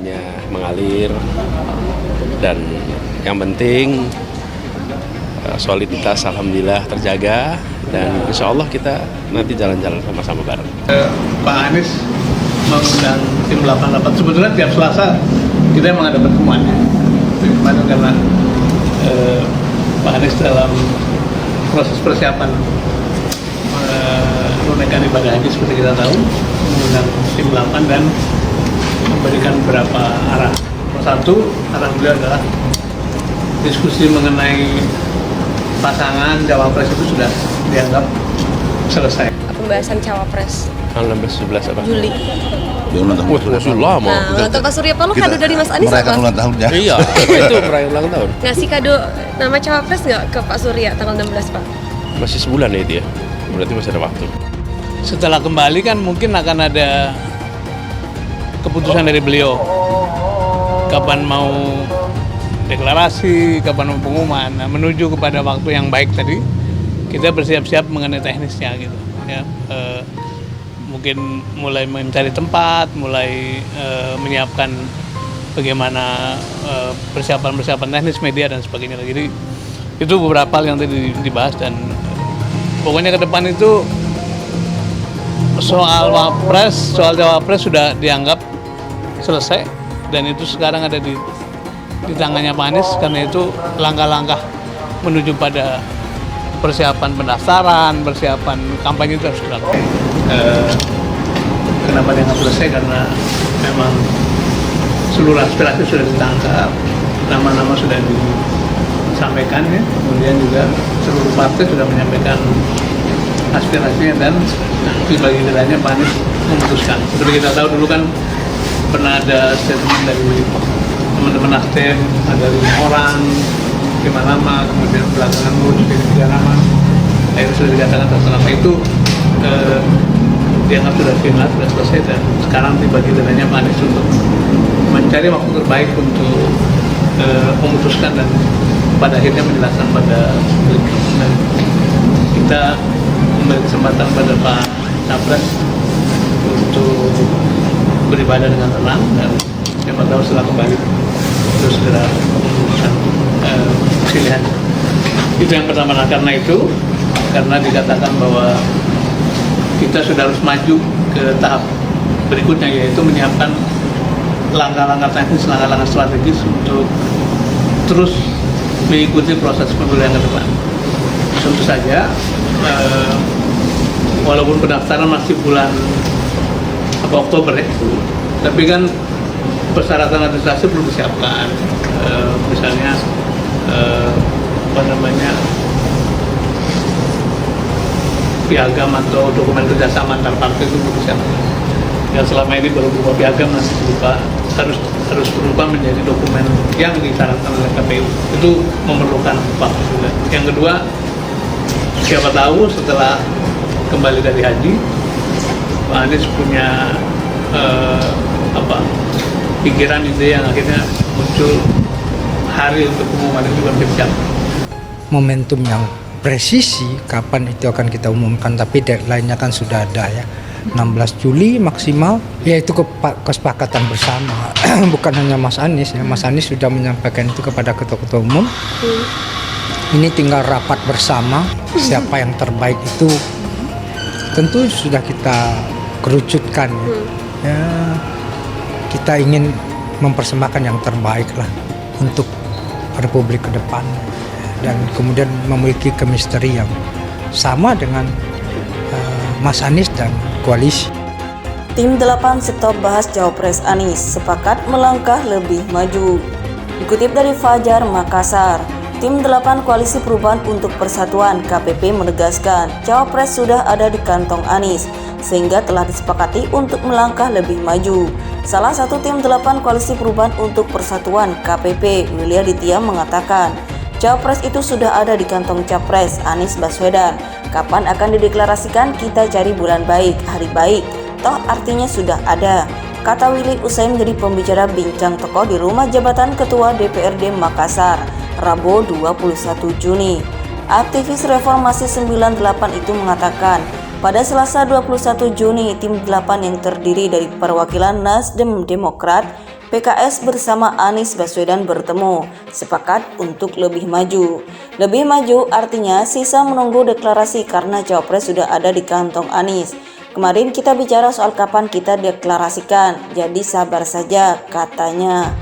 airnya mengalir, dan yang penting soliditas alhamdulillah terjaga, dan insya Allah kita nanti jalan-jalan sama-sama bareng. Pak Anies mengundang tim 88, sebetulnya tiap Selasa kita emang ada pertemuan ya. Kemarin karena Pak Anies dalam proses persiapan menunaikan ibadah haji seperti kita tahu, mengundang tim 8 dan memberikan beberapa arah. Satu, arah beliau adalah diskusi mengenai pasangan cawapres itu sudah dianggap selesai. Pembahasan cawapres Tanggal 16-17 apa? Juli. Wah, masih lama. Nah, untuk Pak Surya Paloh kado dari Mas Anies merayakan apa? ulang tahunnya. Iya, itu merayakan ulang tahun. Ngasih kado nama cawapres nggak ke Pak Surya tanggal 16, Pak? Masih sebulan ya itu ya? Berarti masih ada waktu. Setelah kembali kan mungkin akan ada keputusan dari beliau. Kapan mau deklarasi, kapan mau pengumuman. Nah, menuju kepada waktu yang baik tadi, kita bersiap-siap mengenai teknisnya gitu. Ya, mungkin mulai mencari tempat, mulai menyiapkan bagaimana persiapan teknis media dan sebagainya. Jadi itu beberapa hal yang tadi dibahas, dan pokoknya ke depan itu soal cawapres sudah dianggap selesai, dan itu sekarang ada di tangannya Pak Anies. Karena itu langkah-langkah menuju pada persiapan pendaftaran, persiapan kampanye itu harus dilakukan. Kenapa dianggap selesai? Karena memang seluruh aspirasi sudah ditangkap, nama-nama sudah disampaikan ya, kemudian juga seluruh partai sudah menyampaikan aspirasinya, dan nanti bagi kiranya Pak Anies memutuskan. Seperti kita tahu dulu kan pernah ada statement dari teman-teman Nasdem, ada 5 orang, 5 nama, kemudian belakangan muncul jadi 3 nama. Akhirnya sudah dikatakan 1 nama itu dianggap sudah final, sudah selesai, dan sekarang tiba gilirannya Pak Anies untuk mencari waktu terbaik untuk memutuskan dan pada akhirnya menjelaskan pada publik. Dan kita memberi kesempatan pada Pak Capres untuk beribadah dengan tenang, dan siapa tahu setelah kembali itu segera memutuskan pilihan. Itu yang pertama. Nah, karena dikatakan bahwa kita sudah harus maju ke tahap berikutnya, yaitu menyiapkan langkah-langkah teknis, langkah-langkah strategis untuk terus mengikuti proses pemilu yang ke depan. Tentu saja, walaupun pendaftaran masih bulan Oktober ya, tapi kan persyaratan administrasi perlu disiapkan. Misalnya piagam atau dokumen kerjasama antar partai itu perlu disiapkan. Yang selama ini baru berupa piagam, nanti harus berubah menjadi dokumen yang disyaratkan oleh KPU. Itu memerlukan waktu juga. Yang kedua, siapa tahu setelah kembali dari haji, Pak Anies punya pikiran, ide yang akhirnya muncul hari untuk pengumuman itu belum siap. Momentum yang presisi kapan itu akan kita umumkan, tapi deadline-nya kan sudah ada ya, 16 Juli maksimal, yaitu kesepakatan bersama. Bukan hanya Mas Anies ya, Mas Anies sudah menyampaikan itu kepada ketua-ketua umum. Ini tinggal rapat bersama, siapa yang terbaik itu tentu sudah kita kerucutkan ya. Kita ingin mempersembahkan yang terbaik lah untuk Republik ke depan, dan kemudian memiliki chemistry yang sama dengan Mas Anies dan koalisi. Tim 8 stop bahas Cawapres Anies sepakat melangkah lebih maju. Dikutip dari Fajar Makassar, Tim 8 Koalisi Perubahan untuk Persatuan KPP menegaskan Cawapres sudah ada di kantong Anies, sehingga telah disepakati untuk melangkah lebih maju. Salah satu Tim 8 Koalisi Perubahan untuk Persatuan KPP, Willy Aditya, mengatakan Cawapres itu sudah ada di kantong Capres Anies Baswedan. Kapan akan dideklarasikan, kita cari bulan baik, hari baik, toh artinya sudah ada, kata Willy usai menjadi pembicara bincang tokoh di rumah jabatan Ketua DPRD Makassar, Rabu 21 Juni. Aktivis Reformasi 98 itu mengatakan pada Selasa 21 Juni, Tim 8 yang terdiri dari perwakilan Nasdem, Demokrat, PKS bersama Anies Baswedan bertemu, sepakat untuk lebih maju. Lebih maju artinya sisa menunggu deklarasi karena cawapres sudah ada di kantong Anies. Kemarin kita bicara soal kapan kita deklarasikan, jadi sabar saja katanya.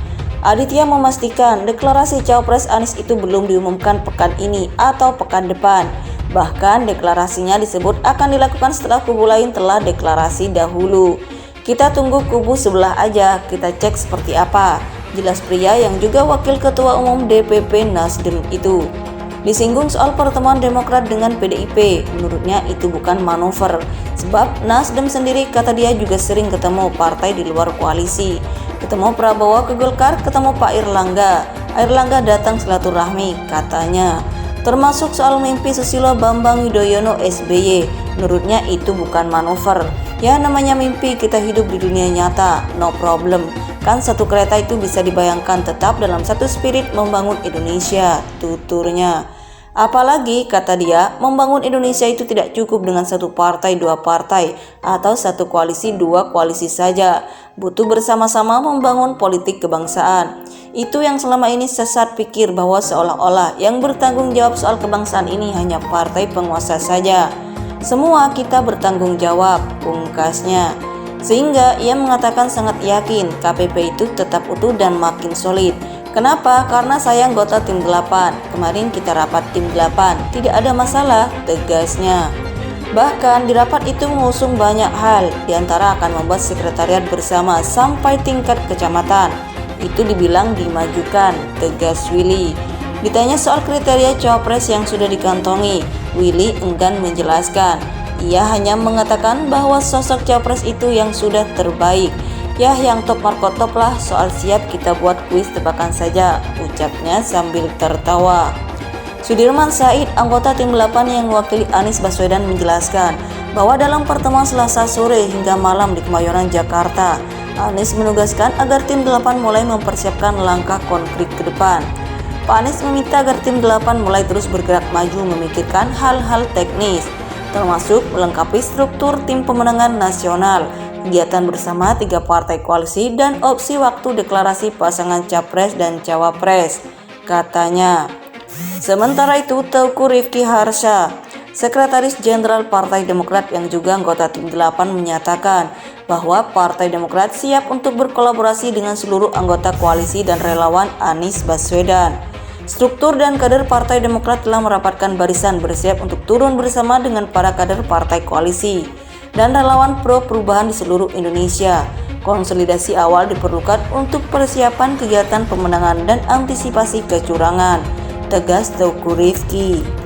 Aditya memastikan deklarasi cawapres Anies itu belum diumumkan pekan ini atau pekan depan. Bahkan deklarasinya disebut akan dilakukan setelah kubu lain telah deklarasi dahulu. Kita tunggu kubu sebelah aja, kita cek seperti apa. Jelas pria yang juga wakil ketua umum DPP Nasdem itu. Disinggung soal pertemuan Demokrat dengan PDIP, menurutnya itu bukan manuver. Sebab Nasdem sendiri kata dia juga sering ketemu partai di luar koalisi. Ketemu Prabowo ke Golkar, ketemu Pak Airlangga. Airlangga datang silaturahmi katanya. Termasuk soal mimpi Susilo Bambang Yudhoyono SBY, menurutnya itu bukan manuver. Ya namanya mimpi, kita hidup di dunia nyata, no problem. Kan satu kereta itu bisa dibayangkan tetap dalam satu spirit membangun Indonesia, tuturnya. Apalagi kata dia, membangun Indonesia itu tidak cukup dengan satu partai dua partai atau satu koalisi dua koalisi saja. Butuh bersama-sama membangun politik kebangsaan. Itu yang selama ini sesat pikir bahwa seolah-olah yang bertanggung jawab soal kebangsaan ini hanya partai penguasa saja. Semua kita bertanggung jawab, pungkasnya. Sehingga ia mengatakan sangat yakin KPP itu tetap utuh dan makin solid. Kenapa? Karena saya anggota tim 8. Kemarin kita rapat tim 8, tidak ada masalah, tegasnya. Bahkan di rapat itu mengusung banyak hal, diantara akan membuat sekretariat bersama sampai tingkat kecamatan. Itu dibilang dimajukan, tegas Willy. Ditanya soal kriteria cawapres yang sudah dikantongi, Willy enggan menjelaskan. Ia hanya mengatakan bahwa sosok cawapres itu yang sudah terbaik. Ya yang top markot top lah, soal siap kita buat kuis tebakan saja, ucapnya sambil tertawa. Sudirman Said, anggota tim 8 yang mewakili Anies Baswedan menjelaskan bahwa dalam pertemuan Selasa sore hingga malam di Kemayoran, Jakarta, Anies menugaskan agar tim 8 mulai mempersiapkan langkah konkret ke depan. Pak Anies meminta agar tim 8 mulai terus bergerak maju memikirkan hal-hal teknis, termasuk melengkapi struktur tim pemenangan nasional, kegiatan bersama 3 partai koalisi, dan opsi waktu deklarasi pasangan capres dan cawapres, katanya. Sementara itu, Teuku Rifki Harsha, Sekretaris Jenderal Partai Demokrat yang juga anggota tim 8 menyatakan bahwa Partai Demokrat siap untuk berkolaborasi dengan seluruh anggota koalisi dan relawan Anies Baswedan. Struktur dan kader Partai Demokrat telah merapatkan barisan bersiap untuk turun bersama dengan para kader partai koalisi dan relawan pro perubahan di seluruh Indonesia. Konsolidasi awal diperlukan untuk persiapan kegiatan pemenangan dan antisipasi kecurangan, tegas Teuku Rifki.